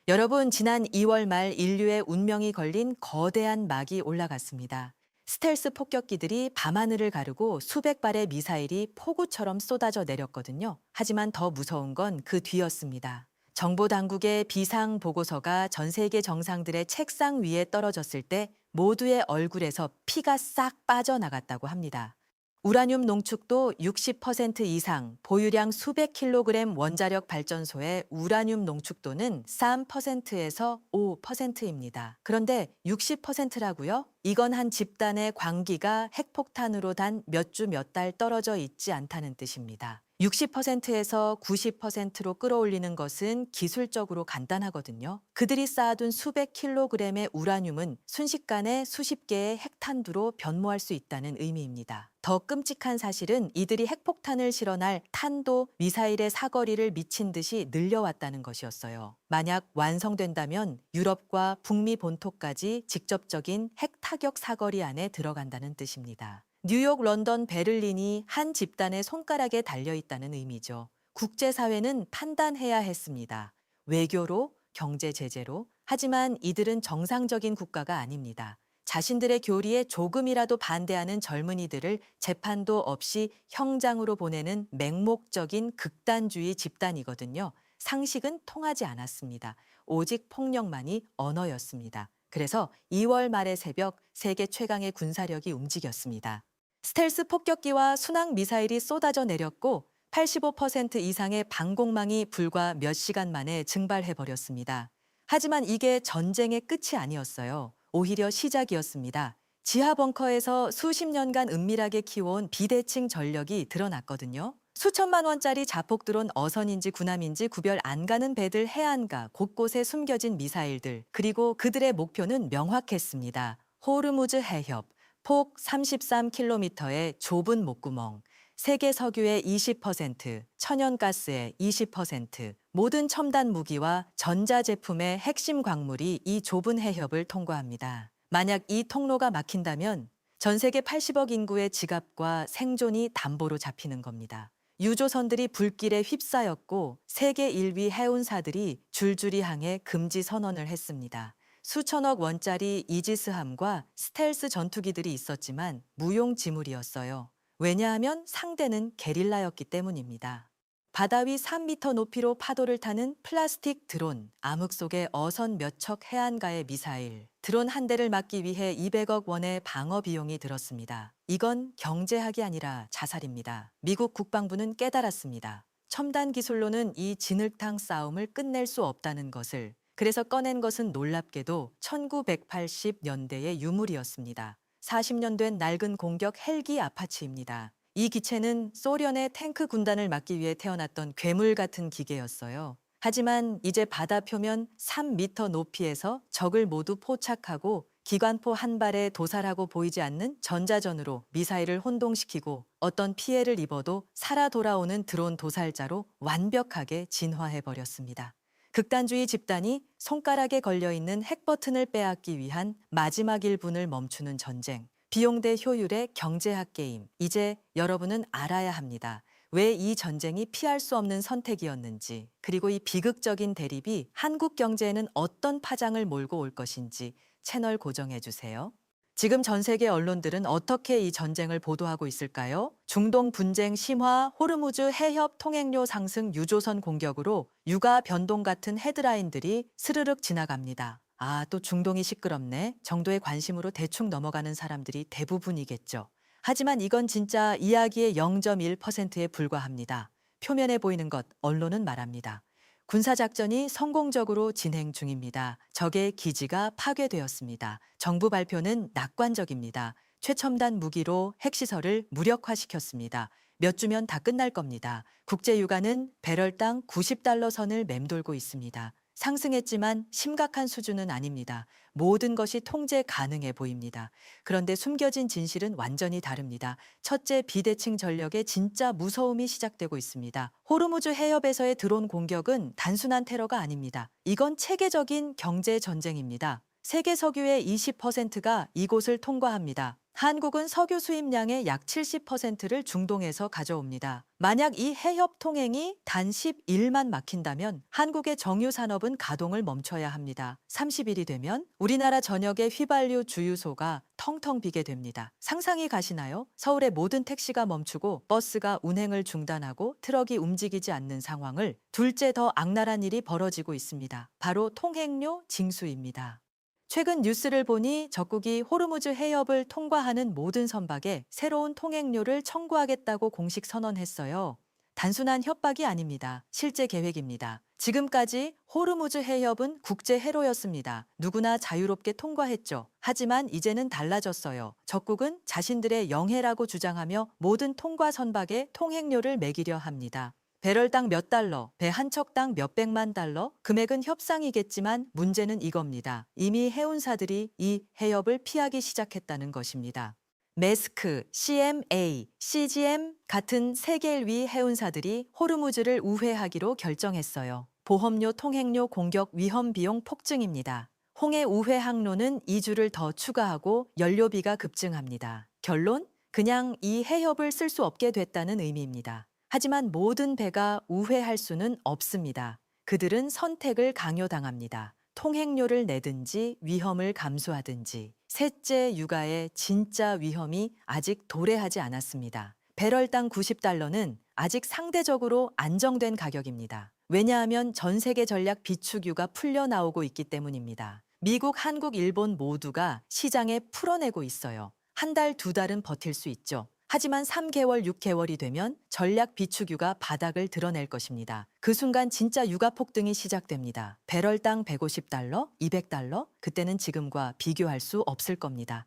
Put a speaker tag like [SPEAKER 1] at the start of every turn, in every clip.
[SPEAKER 1] 여러분, 지난 2월 말 인류의 운명이 걸린 거대한 막이 올라갔습니다. 스텔스 폭격기들이 밤하늘을 가르고 수백 발의 미사일이 폭우처럼 쏟아져 내렸거든요. 하지만 더 무서운 건 그 뒤였습니다. 정보 당국의 비상 보고서가 전 세계 정상들의 책상 위에 떨어졌을 때 모두의 얼굴에서 피가 싹 빠져나갔다고 합니다. 우라늄 농축도 60% 이상, 보유량 수백 킬로그램 원자력 발전소의 우라늄 농축도는 3%에서 5%입니다. 그런데 60%라고요? 이건 한 집단의 광기가 핵폭탄으로 단 몇 주 몇 달 떨어져 있지 않다는 뜻입니다. 60%에서 90%로 끌어올리는 것은 기술적으로 간단하거든요. 그들이 쌓아둔 수백 킬로그램의 우라늄은 순식간에 수십 개의 핵탄두로 변모할 수 있다는 의미입니다. 더 끔찍한 사실은 이들이 핵폭탄을 실어날 탄도 미사일의 사거리를 미친 듯이 늘려왔다는 것이었어요. 만약 완성된다면 유럽과 북미 본토까지 직접적인 핵 타격 사거리 안에 들어간다는 뜻입니다. 뉴욕, 런던, 베를린이 한 집단의 손가락에 달려 있다는 의미죠. 국제사회는 판단해야 했습니다. 외교로, 경제 제재로. 하지만 이들은 정상적인 국가가 아닙니다. 자신들의 교리에 조금이라도 반대하는 젊은이들을 재판도 없이 형장으로 보내는 맹목적인 극단주의 집단이거든요. 상식은 통하지 않았습니다. 오직 폭력만이 언어였습니다. 그래서 2월 말의 새벽 세계 최강의 군사력이 움직였습니다. 스텔스 폭격기와 순항 미사일이 쏟아져 내렸고 85% 이상의 방공망이 불과 몇 시간 만에 증발해 버렸습니다. 하지만 이게 전쟁의 끝이 아니었어요. 오히려 시작이었습니다. 지하 벙커에서 수십 년간 은밀하게 키워온 비대칭 전력이 드러났거든요. 수천만 원짜리 자폭 드론 어선인지 군함인지 구별 안 가는 배들 해안가 곳곳에 숨겨진 미사일들, 그리고 그들의 목표는 명확했습니다. 호르무즈 해협, 폭 33km의 좁은 목구멍, 세계 석유의 20%, 천연가스의 20%, 모든 첨단 무기와 전자제품의 핵심 광물이 이 좁은 해협을 통과합니다. 만약 이 통로가 막힌다면 전 세계 80억 인구의 지갑과 생존이 담보로 잡히는 겁니다. 유조선들이 불길에 휩싸였고 세계 1위 해운사들이 줄줄이 항해 금지 선언을 했습니다. 수천억 원짜리 이지스함과 스텔스 전투기들이 있었지만 무용지물이었어요. 왜냐하면 상대는 게릴라였기 때문입니다. 바다 위 3m 높이로 파도를 타는 플라스틱 드론, 암흑 속의 어선 몇 척 해안가의 미사일, 드론 한 대를 막기 위해 200억 원의 방어 비용이 들었습니다. 이건 경제학이 아니라 자살입니다. 미국 국방부는 깨달았습니다. 첨단 기술로는 이 진흙탕 싸움을 끝낼 수 없다는 것을. 그래서 꺼낸 것은 놀랍게도 1980년대의 유물이었습니다. 40년 된 낡은 공격 헬기 아파치입니다. 이 기체는 소련의 탱크 군단을 막기 위해 태어났던 괴물 같은 기계였어요. 하지만 이제 바다 표면 3m 높이에서 적을 모두 포착하고 기관포 한 발에 도살하고 보이지 않는 전자전으로 미사일을 혼동시키고 어떤 피해를 입어도 살아 돌아오는 드론 도살자로 완벽하게 진화해버렸습니다. 극단주의 집단이 손가락에 걸려있는 핵버튼을 빼앗기 위한 마지막 1분을 멈추는 전쟁. 비용 대 효율의 경제학 게임. 이제 여러분은 알아야 합니다. 왜 이 전쟁이 피할 수 없는 선택이었는지, 그리고 이 비극적인 대립이 한국 경제에는 어떤 파장을 몰고 올 것인지 채널 고정해 주세요. 지금 전 세계 언론들은 어떻게 이 전쟁을 보도하고 있을까요? 중동 분쟁 심화, 호르무즈 해협 통행료 상승, 유조선 공격으로 육아 변동 같은 헤드라인들이 스르륵 지나갑니다. 아, 또 중동이 시끄럽네 정도의 관심으로 대충 넘어가는 사람들이 대부분이겠죠. 하지만 이건 진짜 이야기의 0.1%에 불과합니다. 표면에 보이는 것, 언론은 말합니다. 군사작전이 성공적으로 진행 중입니다. 적의 기지가 파괴되었습니다. 정부 발표는 낙관적입니다. 최첨단 무기로 핵시설을 무력화시켰습니다. 몇 주면 다 끝날 겁니다. 국제유가는 배럴당 90달러 선을 맴돌고 있습니다. 상승했지만 심각한 수준은 아닙니다. 모든 것이 통제 가능해 보입니다. 그런데 숨겨진 진실은 완전히 다릅니다. 첫째, 비대칭 전력의 진짜 무서움이 시작되고 있습니다. 호르무즈 해협에서의 드론 공격은 단순한 테러가 아닙니다. 이건 체계적인 경제 전쟁입니다. 세계 석유의 20%가 이곳을 통과합니다. 한국은 석유 수입량의 약 70%를 중동에서 가져옵니다. 만약 이 해협 통행이 단 10일만 막힌다면 한국의 정유 산업은 가동을 멈춰야 합니다. 30일이 되면 우리나라 전역의 휘발유 주유소가 텅텅 비게 됩니다. 상상이 가시나요? 서울의 모든 택시가 멈추고 버스가 운행을 중단하고 트럭이 움직이지 않는 상황을 둘째 더 악랄한 일이 벌어지고 있습니다. 바로 통행료 징수입니다. 최근 뉴스를 보니 적국이 호르무즈 해협을 통과하는 모든 선박에 새로운 통행료를 청구하겠다고 공식 선언했어요. 단순한 협박이 아닙니다. 실제 계획입니다. 지금까지 호르무즈 해협은 국제 해로였습니다. 누구나 자유롭게 통과했죠. 하지만 이제는 달라졌어요. 적국은 자신들의 영해라고 주장하며 모든 통과 선박에 통행료를 매기려 합니다. 배럴당 몇 달러, 배 한 척당 몇백만 달러? 금액은 협상이겠지만 문제는 이겁니다. 이미 해운사들이 이 해협을 피하기 시작했다는 것입니다. 메스크, CMA, CGM 같은 세계일위 해운사들이 호르무즈를 우회하기로 결정했어요. 보험료, 통행료, 공격, 위험 비용 폭증입니다. 홍해 우회 항로는 2주를 더 추가하고 연료비가 급증합니다. 결론? 그냥 이 해협을 쓸 수 없게 됐다는 의미입니다. 하지만 모든 배가 우회할 수는 없습니다. 그들은 선택을 강요당합니다. 통행료를 내든지 위험을 감수하든지. 셋째 육아의 진짜 위험이 아직 도래하지 않았습니다. 배럴당 90달러는 아직 상대적으로 안정된 가격입니다. 왜냐하면 전 세계 전략 비축유가 풀려 나오고 있기 때문입니다. 미국, 한국, 일본 모두가 시장에 풀어내고 있어요. 한 달, 두 달은 버틸 수 있죠. 하지만 3개월, 6개월이 되면 전략 비축유가 바닥을 드러낼 것입니다. 그 순간 진짜 유가 폭등이 시작됩니다. 배럴당 150달러, 200달러? 그때는 지금과 비교할 수 없을 겁니다.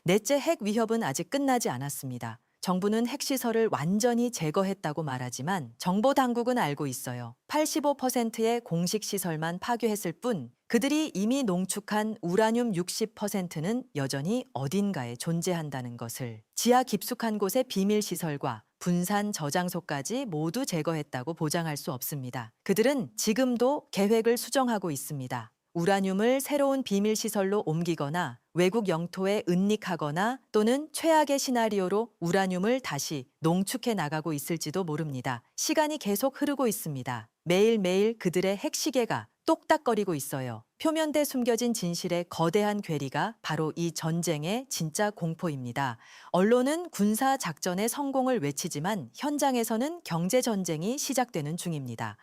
[SPEAKER 1] 넷째 핵 위협은 아직 끝나지 않았습니다. 정부는 핵시설을 완전히 제거했다고 말하지만 정보 당국은 알고 있어요. 85%의 공식 시설만 파괴했을 뿐 그들이 이미 농축한 우라늄 60%는 여전히 어딘가에 존재한다는 것을. 지하 깊숙한 곳의 비밀 시설과 분산 저장소까지 모두 제거했다고 보장할 수 없습니다. 그들은 지금도 계획을 수정하고 있습니다. 우라늄을 새로운 비밀 시설로 옮기거나 외국 영토에 은닉하거나 또는 최악의 시나리오로 우라늄을 다시 농축해 나가고 있을지도 모릅니다. 시간이 계속 흐르고 있습니다. 매일매일 그들의 핵시계가 똑딱거리고 있어요. 표면대 숨겨진 진실의 거대한 괴리가 바로 이 전쟁의 진짜 공포입니다. 언론은 군사 작전의 성공을 외치지만 현장에서는 경제 전쟁이 시작되는 중입니다.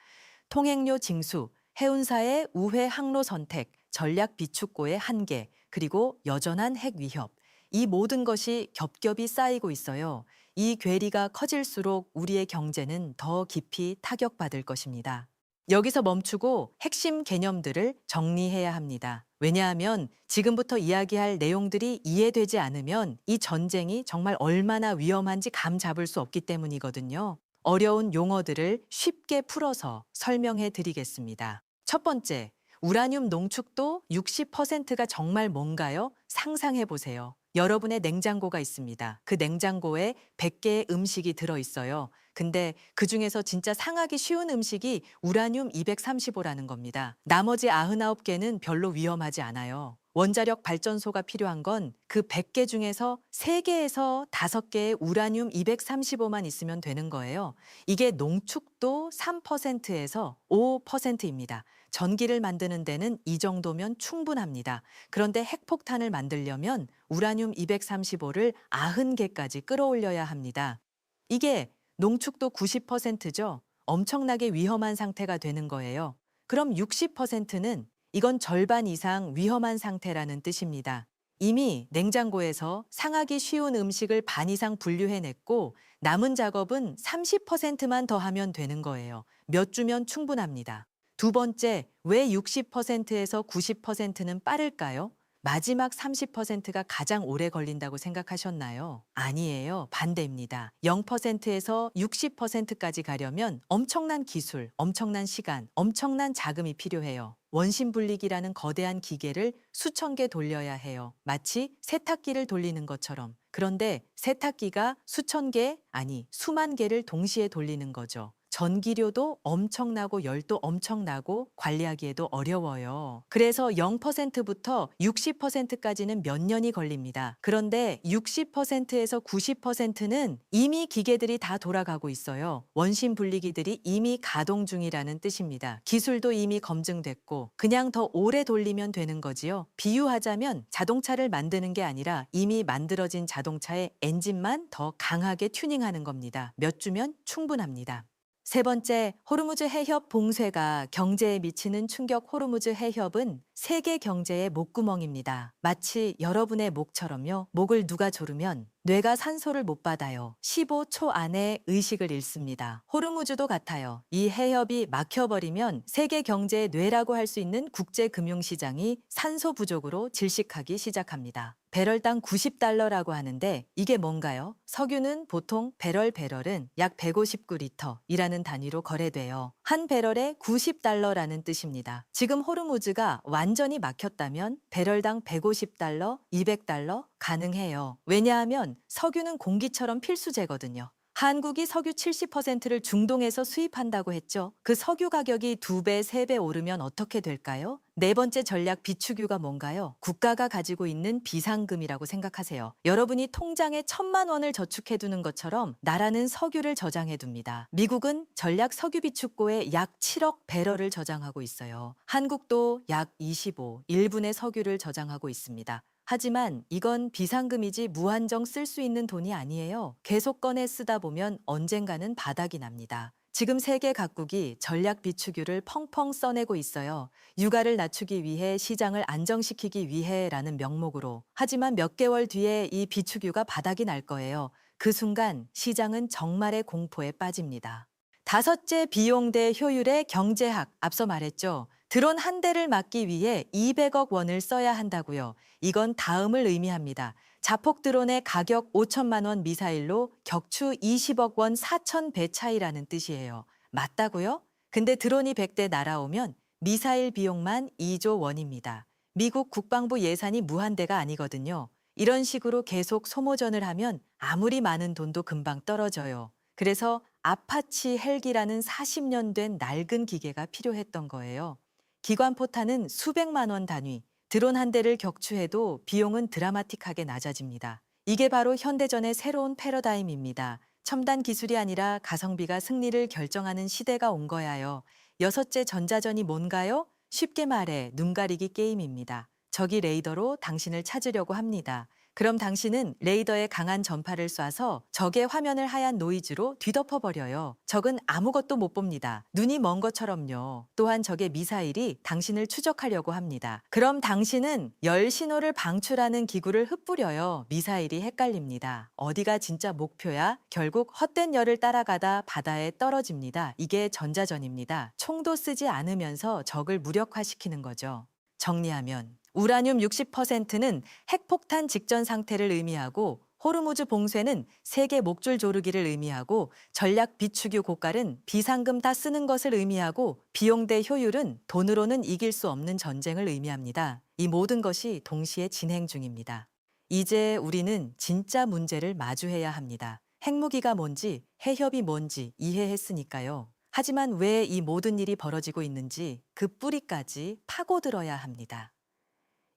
[SPEAKER 1] 통행료 징수, 해운사의 우회 항로 선택, 전략 비축고의 한계, 그리고 여전한 핵 위협. 이 모든 것이 겹겹이 쌓이고 있어요. 이 괴리가 커질수록 우리의 경제는 더 깊이 타격받을 것입니다. 여기서 멈추고 핵심 개념들을 정리해야 합니다. 왜냐하면 지금부터 이야기할 내용들이 이해되지 않으면 이 전쟁이 정말 얼마나 위험한지 감 잡을 수 없기 때문이거든요. 어려운 용어들을 쉽게 풀어서 설명해 드리겠습니다. 첫 번째, 우라늄 농축도 60%가 정말 뭔가요? 상상해 보세요. 여러분의 냉장고가 있습니다. 그 냉장고에 100개의 음식이 들어있어요. 근데 그 중에서 진짜 상하기 쉬운 음식이 우라늄 235라는 겁니다. 나머지 99개는 별로 위험하지 않아요. 원자력 발전소가 필요한 건 그 100개 중에서 3개에서 5개의 우라늄 235만 있으면 되는 거예요. 이게 농축도 3%에서 5%입니다. 전기를 만드는 데는 이 정도면 충분합니다. 그런데 핵폭탄을 만들려면 우라늄 235를 90개까지 끌어올려야 합니다. 이게 농축도 90%죠. 엄청나게 위험한 상태가 되는 거예요. 그럼 60%는 이건 절반 이상 위험한 상태라는 뜻입니다. 이미 냉장고에서 상하기 쉬운 음식을 반 이상 분류해냈고 남은 작업은 30%만 더 하면 되는 거예요. 몇 주면 충분합니다. 두 번째, 왜 60%에서 90%는 빠를까요? 마지막 30%가 가장 오래 걸린다고 생각하셨나요? 아니에요. 반대입니다. 0%에서 60%까지 가려면 엄청난 기술, 엄청난 시간, 엄청난 자금이 필요해요. 원심분리기라는 거대한 기계를 수천 개 돌려야 해요. 마치 세탁기를 돌리는 것처럼. 그런데 세탁기가 수천 개, 아니 수만 개를 동시에 돌리는 거죠. 전기료도 엄청나고 열도 엄청나고 관리하기에도 어려워요. 그래서 0%부터 60%까지는 몇 년이 걸립니다. 그런데 60%에서 90%는 이미 기계들이 다 돌아가고 있어요. 원심 분리기들이 이미 가동 중이라는 뜻입니다. 기술도 이미 검증됐고 그냥 더 오래 돌리면 되는 거지요. 비유하자면 자동차를 만드는 게 아니라 이미 만들어진 자동차의 엔진만 더 강하게 튜닝하는 겁니다. 몇 주면 충분합니다. 세 번째, 호르무즈 해협 봉쇄가 경제에 미치는 충격. 호르무즈 해협은 세계 경제의 목구멍입니다. 마치 여러분의 목처럼요. 목을 누가 조르면 뇌가 산소를 못 받아요. 15초 안에 의식을 잃습니다. 호르무즈도 같아요. 이 해협이 막혀버리면 세계 경제의 뇌라고 할 수 있는 국제 금융시장이 산소 부족으로 질식하기 시작합니다. 배럴당 90달러라고 하는데 이게 뭔가요? 석유는 보통 배럴은 약 159리터이라는 단위로 거래돼요. 한 배럴에 90달러라는 뜻입니다. 지금 호르무즈가 완전히 막혔다면 배럴당 150달러, 200달러 가능해요. 왜냐하면 석유는 공기처럼 필수재거든요. 한국이 석유 70%를 중동에서 수입한다고 했죠. 그 석유 가격이 2배, 3배 오르면 어떻게 될까요? 네 번째 전략 비축유가 뭔가요? 국가가 가지고 있는 비상금이라고 생각하세요. 여러분이 통장에 1,000만 원을 저축해두는 것처럼 나라는 석유를 저장해둡니다. 미국은 전략 석유 비축고에 약 7억 배럴을 저장하고 있어요. 한국도 약 1분의 석유를 저장하고 있습니다. 하지만 이건 비상금이지 무한정 쓸 수 있는 돈이 아니에요. 계속 꺼내 쓰다 보면 언젠가는 바닥이 납니다. 지금 세계 각국이 전략 비축유를 펑펑 써내고 있어요. 유가를 낮추기 위해, 시장을 안정시키기 위해라는 명목으로. 하지만 몇 개월 뒤에 이 비축유가 바닥이 날 거예요. 그 순간 시장은 정말의 공포에 빠집니다. 다섯째, 비용 대 효율의 경제학. 앞서 말했죠. 드론 한 대를 막기 위해 200억 원을 써야 한다고요. 이건 다음을 의미합니다. 자폭 드론의 가격 5천만 원, 미사일로 격추 20억 원, 4천 배 차이라는 뜻이에요. 맞다고요? 근데 드론이 100대 날아오면 미사일 비용만 2조 원입니다. 미국 국방부 예산이 무한대가 아니거든요. 이런 식으로 계속 소모전을 하면 아무리 많은 돈도 금방 떨어져요. 그래서 아파치 헬기라는 40년 된 낡은 기계가 필요했던 거예요. 기관포탄은 수백만 원 단위, 드론 한 대를 격추해도 비용은 드라마틱하게 낮아집니다. 이게 바로 현대전의 새로운 패러다임입니다. 첨단 기술이 아니라 가성비가 승리를 결정하는 시대가 온 거야요. 여섯째, 전자전이 뭔가요? 쉽게 말해 눈 가리기 게임입니다. 적이 레이더로 당신을 찾으려고 합니다. 그럼 당신은 레이더에 강한 전파를 쏴서 적의 화면을 하얀 노이즈로 뒤덮어버려요. 적은 아무것도 못 봅니다. 눈이 먼 것처럼요. 또한 적의 미사일이 당신을 추적하려고 합니다. 그럼 당신은 열 신호를 방출하는 기구를 흩뿌려요. 미사일이 헷갈립니다. 어디가 진짜 목표야? 결국 헛된 열을 따라가다 바다에 떨어집니다. 이게 전자전입니다. 총도 쓰지 않으면서 적을 무력화시키는 거죠. 정리하면 우라늄 60%는 핵폭탄 직전 상태를 의미하고, 호르무즈 봉쇄는 세계 목줄 조르기를 의미하고, 전략 비축유 고갈은 비상금 다 쓰는 것을 의미하고, 비용 대 효율은 돈으로는 이길 수 없는 전쟁을 의미합니다. 이 모든 것이 동시에 진행 중입니다. 이제 우리는 진짜 문제를 마주해야 합니다. 핵무기가 뭔지, 해협이 뭔지 이해했으니까요. 하지만 왜 이 모든 일이 벌어지고 있는지 그 뿌리까지 파고들어야 합니다.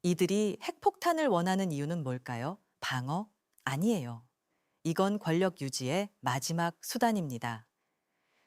[SPEAKER 1] 이들이 핵폭탄을 원하는 이유는 뭘까요? 방어? 아니에요. 이건 권력 유지의 마지막 수단입니다.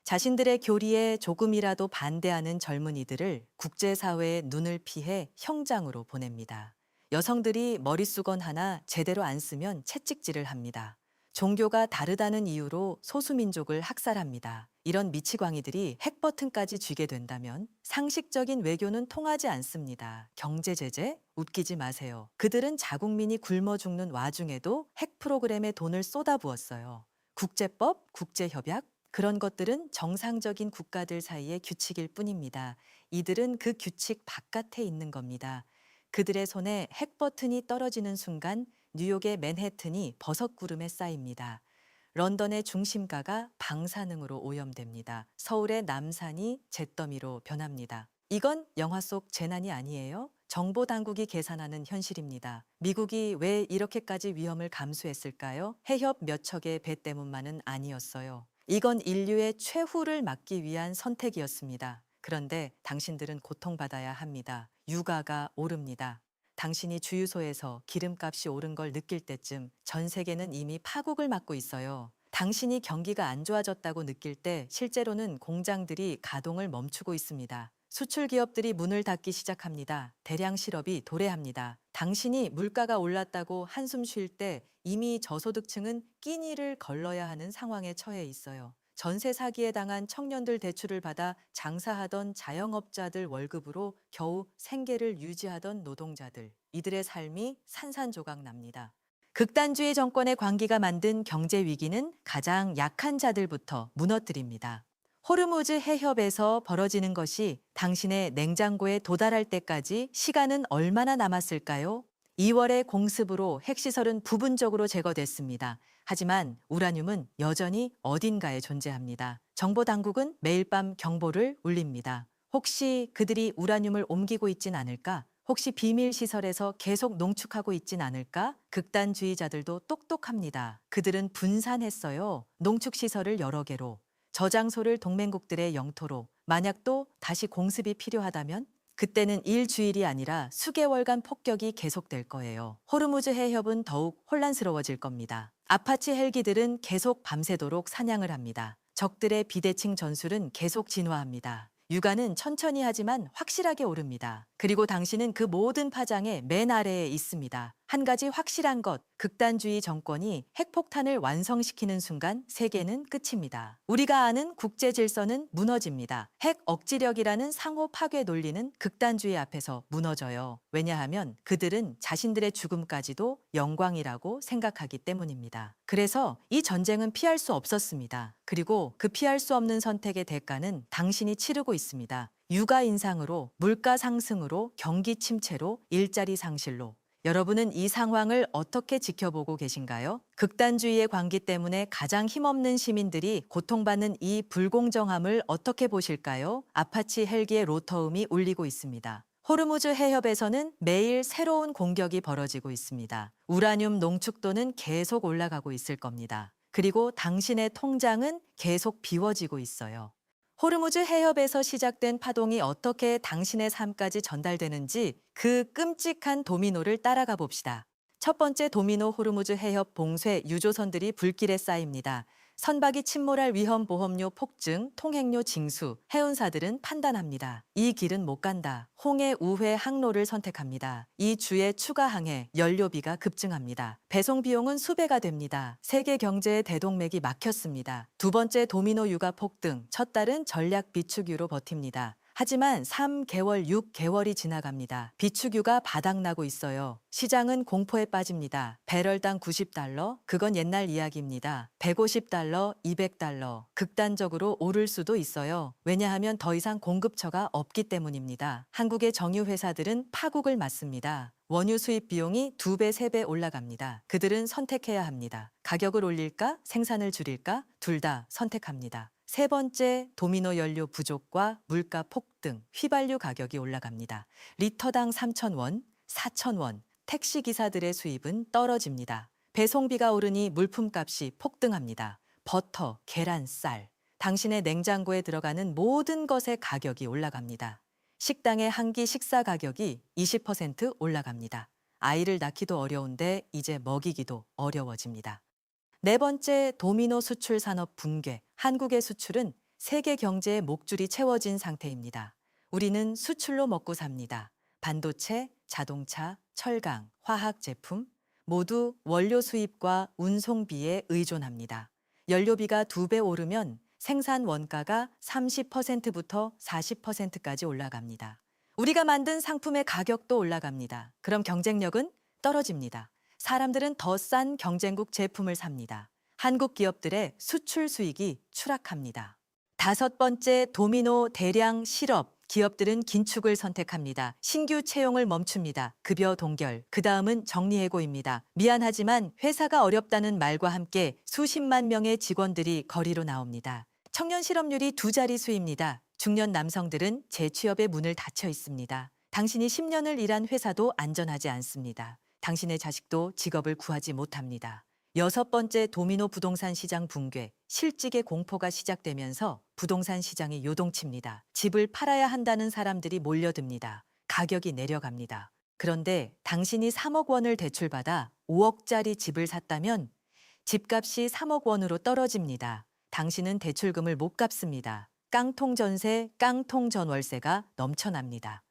[SPEAKER 1] 자신들의 교리에 조금이라도 반대하는 젊은이들을 국제사회의 눈을 피해 형장으로 보냅니다. 여성들이 머릿수건 하나 제대로 안 쓰면 채찍질을 합니다. 종교가 다르다는 이유로 소수민족을 학살합니다. 이런 미치광이들이 핵버튼까지 쥐게 된다면 상식적인 외교는 통하지 않습니다. 경제 제재? 웃기지 마세요. 그들은 자국민이 굶어 죽는 와중에도 핵 프로그램에 돈을 쏟아부었어요. 국제법, 국제협약, 그런 것들은 정상적인 국가들 사이의 규칙일 뿐입니다. 이들은 그 규칙 바깥에 있는 겁니다. 그들의 손에 핵 버튼이 떨어지는 순간 뉴욕의 맨해튼이 버섯구름에 쌓입니다. 런던의 중심가가 방사능으로 오염됩니다. 서울의 남산이 잿더미로 변합니다. 이건 영화 속 재난이 아니에요. 정보 당국이 계산하는 현실입니다. 미국이 왜 이렇게까지 위험을 감수했을까요? 해협 몇 척의 배 때문만은 아니었어요. 이건 인류의 최후를 막기 위한 선택이었습니다. 그런데 당신들은 고통받아야 합니다. 유가가 오릅니다. 당신이 주유소에서 기름값이 오른 걸 느낄 때쯤 전 세계는 이미 파국을 맞고 있어요. 당신이 경기가 안 좋아졌다고 느낄 때 실제로는 공장들이 가동을 멈추고 있습니다. 수출 기업들이 문을 닫기 시작합니다. 대량 실업이 도래합니다. 당신이 물가가 올랐다고 한숨 쉴 때 이미 저소득층은 끼니를 걸러야 하는 상황에 처해 있어요. 전세 사기에 당한 청년들 대출을 받아 장사하던 자영업자들 월급으로 겨우 생계를 유지하던 노동자들, 이들의 삶이 산산조각 납니다. 극단주의 정권의 관기가 만든 경제 위기는 가장 약한 자들부터 무너뜨립니다. 호르무즈 해협에서 벌어지는 것이 당신의 냉장고에 도달할 때까지 시간은 얼마나 남았을까요? 2월의 공습으로 핵시설은 부분적으로 제거됐습니다. 하지만 우라늄은 여전히 어딘가에 존재합니다. 정보 당국은 매일 밤 경보를 울립니다. 혹시 그들이 우라늄을 옮기고 있진 않을까? 혹시 비밀 시설에서 계속 농축하고 있진 않을까? 극단주의자들도 똑똑합니다. 그들은 분산했어요. 농축 시설을 여러 개로. 저장소를 동맹국들의 영토로. 만약 또 다시 공습이 필요하다면 그때는 일주일이 아니라 수개월간 폭격이 계속될 거예요. 호르무즈 해협은 더욱 혼란스러워질 겁니다. 아파치 헬기들은 계속 밤새도록 사냥을 합니다. 적들의 비대칭 전술은 계속 진화합니다. 유가는 천천히 하지만 확실하게 오릅니다. 그리고 당신은 그 모든 파장의 맨 아래에 있습니다. 한 가지 확실한 것, 극단주의 정권이 핵폭탄을 완성시키는 순간 세계는 끝입니다. 우리가 아는 국제 질서는 무너집니다. 핵 억지력이라는 상호 파괴 논리는 극단주의 앞에서 무너져요. 왜냐하면 그들은 자신들의 죽음까지도 영광이라고 생각하기 때문입니다. 그래서 이 전쟁은 피할 수 없었습니다. 그리고 그 피할 수 없는 선택의 대가는 당신이 치르고 있습니다. 유가 인상으로, 물가 상승으로, 경기 침체로, 일자리 상실로. 여러분은 이 상황을 어떻게 지켜보고 계신가요? 극단주의의 관기 때문에 가장 힘없는 시민들이 고통받는 이 불공정함을 어떻게 보실까요? 아파치 헬기의 로터음이 울리고 있습니다. 호르무즈 해협에서는 매일 새로운 공격이 벌어지고 있습니다. 우라늄 농축도는 계속 올라가고 있을 겁니다. 그리고 당신의 통장은 계속 비워지고 있어요. 호르무즈 해협에서 시작된 파동이 어떻게 당신의 삶까지 전달되는지 그 끔찍한 도미노를 따라가 봅시다. 첫 번째 도미노, 호르무즈 해협 봉쇄 유조선들이 불길에 쌓입니다. 선박이 침몰할 위험, 보험료 폭증, 통행료 징수. 해운사들은 판단합니다. 이 길은 못 간다. 홍해 우회 항로를 선택합니다. 이 주의 추가 항해, 연료비가 급증합니다. 배송 비용은 수배가 됩니다. 세계 경제의 대동맥이 막혔습니다. 두 번째 도미노 유가 폭등. 첫 달은 전략 비축유로 버팁니다. 하지만 3개월, 6개월이 지나갑니다. 비축유가 바닥나고 있어요. 시장은 공포에 빠집니다. 배럴당 $90, 그건 옛날 이야기입니다. $150, $200, 극단적으로 오를 수도 있어요. 왜냐하면 더 이상 공급처가 없기 때문입니다. 한국의 정유회사들은 파국을 맞습니다. 원유 수입 비용이 2배, 3배 올라갑니다. 그들은 선택해야 합니다. 가격을 올릴까? 생산을 줄일까? 둘 다 선택합니다. 세 번째, 도미노 연료 부족과 물가 폭등, 휘발유 가격이 올라갑니다. 리터당 3,000원, 4,000원, 택시기사들의 수입은 떨어집니다. 배송비가 오르니 물품값이 폭등합니다. 버터, 계란, 쌀, 당신의 냉장고에 들어가는 모든 것의 가격이 올라갑니다. 식당의 한 끼 식사 가격이 20% 올라갑니다. 아이를 낳기도 어려운데 이제 먹이기도 어려워집니다. 네 번째, 도미노 수출 산업 붕괴. 한국의 수출은 세계 경제의 목줄이 채워진 상태입니다. 우리는 수출로 먹고 삽니다. 반도체, 자동차, 철강, 화학 제품 모두 원료 수입과 운송비에 의존합니다. 연료비가 2배 오르면 생산 원가가 30%부터 40%까지 올라갑니다. 우리가 만든 상품의 가격도 올라갑니다. 그럼 경쟁력은 떨어집니다. 사람들은 더 싼 경쟁국 제품을 삽니다. 한국 기업들의 수출 수익이 추락합니다. 다섯 번째, 도미노 대량 실업. 기업들은 긴축을 선택합니다. 신규 채용을 멈춥니다. 급여 동결. 그 다음은 정리해고입니다. 미안하지만 회사가 어렵다는 말과 함께 수십만 명의 직원들이 거리로 나옵니다. 청년 실업률이 2자릿수입니다. 중년 남성들은 재취업의 문을 닫혀 있습니다. 당신이 10년을 일한 회사도 안전하지 않습니다. 당신의 자식도 직업을 구하지 못합니다. 6번째 도미노 부동산 시장 붕괴, 실직의 공포가 시작되면서 부동산 시장이 요동칩니다. 집을 팔아야 한다는 사람들이 몰려듭니다. 가격이 내려갑니다. 그런데 당신이 3억 원을 대출받아 5억짜리 집을 샀다면 집값이 3억 원으로 떨어집니다. 당신은 대출금을 못 갚습니다. 깡통 전세, 깡통 전월세가 넘쳐납니다.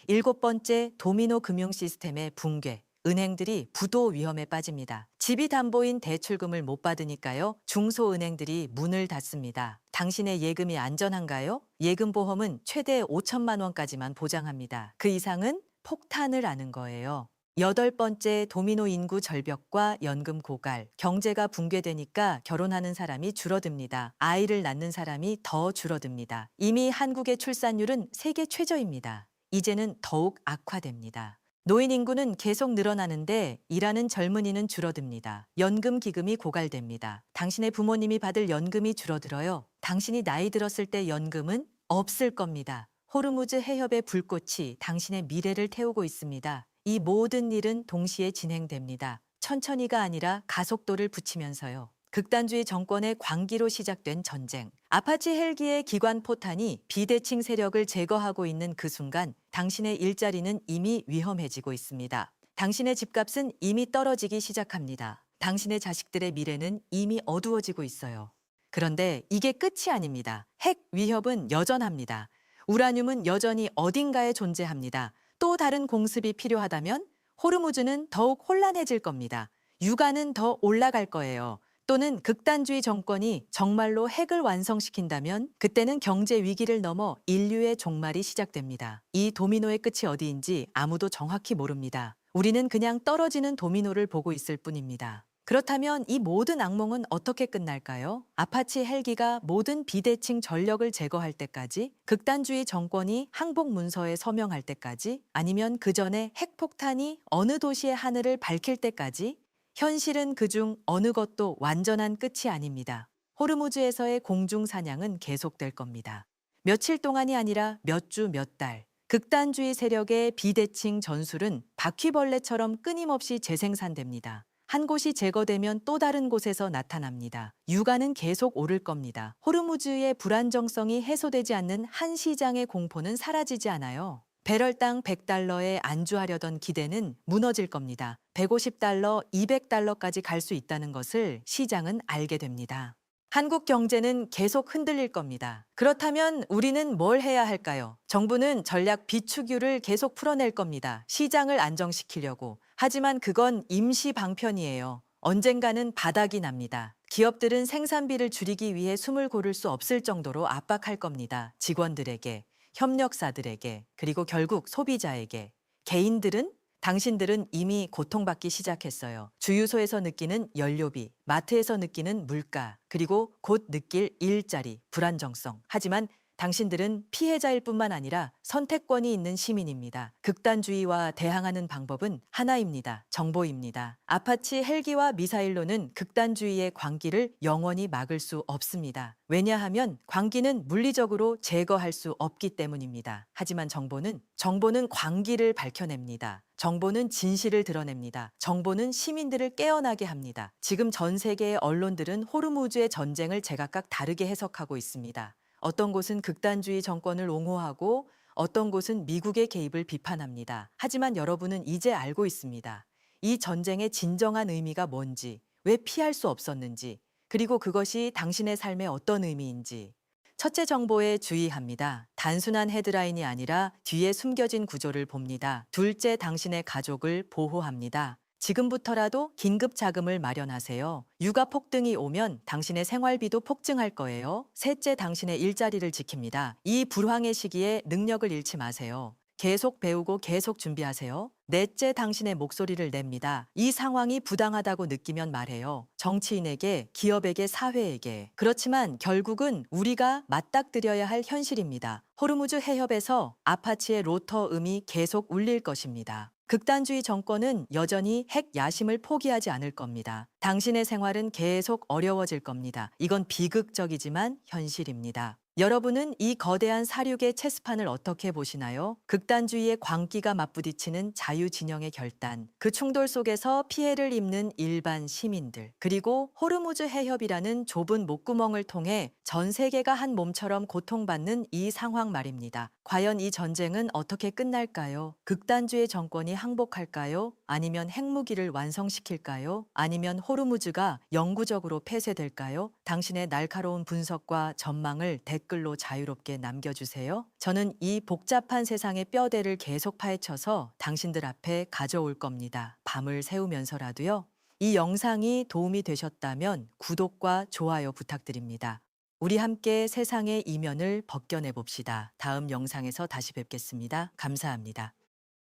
[SPEAKER 1] 7번째 도미노 금융 시스템의 붕괴. 은행들이 부도 위험에 빠집니다. 집이 담보인 대출금을 못 받으니까요. 중소은행들이 문을 닫습니다. 당신의 예금이 안전한가요? 예금보험은 최대 5천만 원까지만 보장합니다. 그 이상은 폭탄을 아는 거예요. 8번째 도미노 인구 절벽과 연금 고갈. 경제가 붕괴되니까 결혼하는 사람이 줄어듭니다. 아이를 낳는 사람이 더 줄어듭니다. 이미 한국의 출산율은 세계 최저입니다. 이제는 더욱 악화됩니다. 노인 인구는 계속 늘어나는데 일하는 젊은이는 줄어듭니다. 연금 기금이 고갈됩니다. 당신의 부모님이 받을 연금이 줄어들어요. 당신이 나이 들었을 때 연금은 없을 겁니다. 호르무즈 해협의 불꽃이 당신의 미래를 태우고 있습니다. 이 모든 일은 동시에 진행됩니다. 천천히가 아니라 가속도를 붙이면서요. 극단주의 정권의 광기로 시작된 전쟁. 아파치 헬기의 기관 포탄이 비대칭 세력을 제거하고 있는 그 순간 당신의 일자리는 이미 위험해지고 있습니다. 당신의 집값은 이미 떨어지기 시작합니다. 당신의 자식들의 미래는 이미 어두워지고 있어요. 그런데 이게 끝이 아닙니다. 핵 위협은 여전합니다. 우라늄은 여전히 어딘가에 존재합니다. 또 다른 공습이 필요하다면 호르무즈는 더욱 혼란해질 겁니다. 유가는 더 올라갈 거예요. 또는 극단주의 정권이 정말로 핵을 완성시킨다면 그때는 경제 위기를 넘어 인류의 종말이 시작됩니다. 이 도미노의 끝이 어디인지 아무도 정확히 모릅니다. 우리는 그냥 떨어지는 도미노를 보고 있을 뿐입니다. 그렇다면 이 모든 악몽은 어떻게 끝날까요? 아파치 헬기가 모든 비대칭 전력을 제거할 때까지? 극단주의 정권이 항복 문서에 서명할 때까지? 아니면 그 전에 핵폭탄이 어느 도시의 하늘을 밝힐 때까지? 현실은 그중 어느 것도 완전한 끝이 아닙니다. 호르무즈에서의 공중 사냥은 계속될 겁니다. 며칠 동안이 아니라 몇 주, 몇 달. 극단주의 세력의 비대칭 전술은 바퀴벌레처럼 끊임없이 재생산됩니다. 한 곳이 제거되면 또 다른 곳에서 나타납니다. 유가는 계속 오를 겁니다. 호르무즈의 불안정성이 해소되지 않는 한 시장의 공포는 사라지지 않아요. 배럴당 100달러에 안주하려던 기대는 무너질 겁니다. 150달러, 200달러까지 갈 수 있다는 것을 시장은 알게 됩니다. 한국 경제는 계속 흔들릴 겁니다. 그렇다면 우리는 뭘 해야 할까요? 정부는 전략 비축유를 계속 풀어낼 겁니다. 시장을 안정시키려고. 하지만 그건 임시 방편이에요. 언젠가는 바닥이 납니다. 기업들은 생산비를 줄이기 위해 숨을 고를 수 없을 정도로 압박할 겁니다. 직원들에게, 협력사들에게, 그리고 결국 소비자에게. 개인들은? 당신들은 이미 고통받기 시작했어요. 주유소에서 느끼는 연료비, 마트에서 느끼는 물가, 그리고 곧 느낄 일자리, 불안정성. 하지만 당신들은 피해자일 뿐만 아니라 선택권이 있는 시민입니다. 극단주의와 대항하는 방법은 하나입니다. 정보입니다. 아파치 헬기와 미사일로는 극단주의의 광기를 영원히 막을 수 없습니다. 왜냐하면 광기는 물리적으로 제거할 수 없기 때문입니다. 하지만 정보는 광기를 밝혀냅니다. 정보는 진실을 드러냅니다. 정보는 시민들을 깨어나게 합니다. 지금 전 세계의 언론들은 호르무즈의 전쟁을 제각각 다르게 해석하고 있습니다. 어떤 곳은 극단주의 정권을 옹호하고 어떤 곳은 미국의 개입을 비판합니다. 하지만 여러분은 이제 알고 있습니다. 이 전쟁의 진정한 의미가 뭔지, 왜 피할 수 없었는지, 그리고 그것이 당신의 삶에 어떤 의미인지. 첫째 정보에 주의합니다. 단순한 헤드라인이 아니라 뒤에 숨겨진 구조를 봅니다. 둘째, 당신의 가족을 보호합니다. 지금부터라도 긴급 자금을 마련하세요. 육아 폭등이 오면 당신의 생활비도 폭증할 거예요. 셋째, 당신의 일자리를 지킵니다. 이 불황의 시기에 능력을 잃지 마세요. 계속 배우고 계속 준비하세요. 넷째, 당신의 목소리를 냅니다. 이 상황이 부당하다고 느끼면 말해요. 정치인에게, 기업에게, 사회에게. 그렇지만 결국은 우리가 맞닥뜨려야 할 현실입니다. 호르무즈 해협에서 아파치의 로터 음이 계속 울릴 것입니다. 극단주의 정권은 여전히 핵 야심을 포기하지 않을 겁니다. 당신의 생활은 계속 어려워질 겁니다. 이건 비극적이지만 현실입니다. 여러분은 이 거대한 사륙의 체스판을 어떻게 보시나요? 극단주의의 광기가 맞부딪히는 자유진영의 결단, 그 충돌 속에서 피해를 입는 일반 시민들, 그리고 호르무즈 해협이라는 좁은 목구멍을 통해 전 세계가 한 몸처럼 고통받는 이 상황 말입니다. 과연 이 전쟁은 어떻게 끝날까요? 극단주의 정권이 항복할까요? 아니면 핵무기를 완성시킬까요? 아니면 호르무즈가 영구적으로 폐쇄될까요? 당신의 날카로운 분석과 전망을 댓글로 자유롭게 남겨주세요. 저는 이 복잡한 세상의 뼈대를 계속 파헤쳐서 당신들 앞에 가져올 겁니다. 밤을 새우면서라도요. 이 영상이 도움이 되셨다면 구독과 좋아요 부탁드립니다. 우리 함께 세상의 이면을 벗겨내 봅시다. 다음 영상에서 다시 뵙겠습니다. 감사합니다.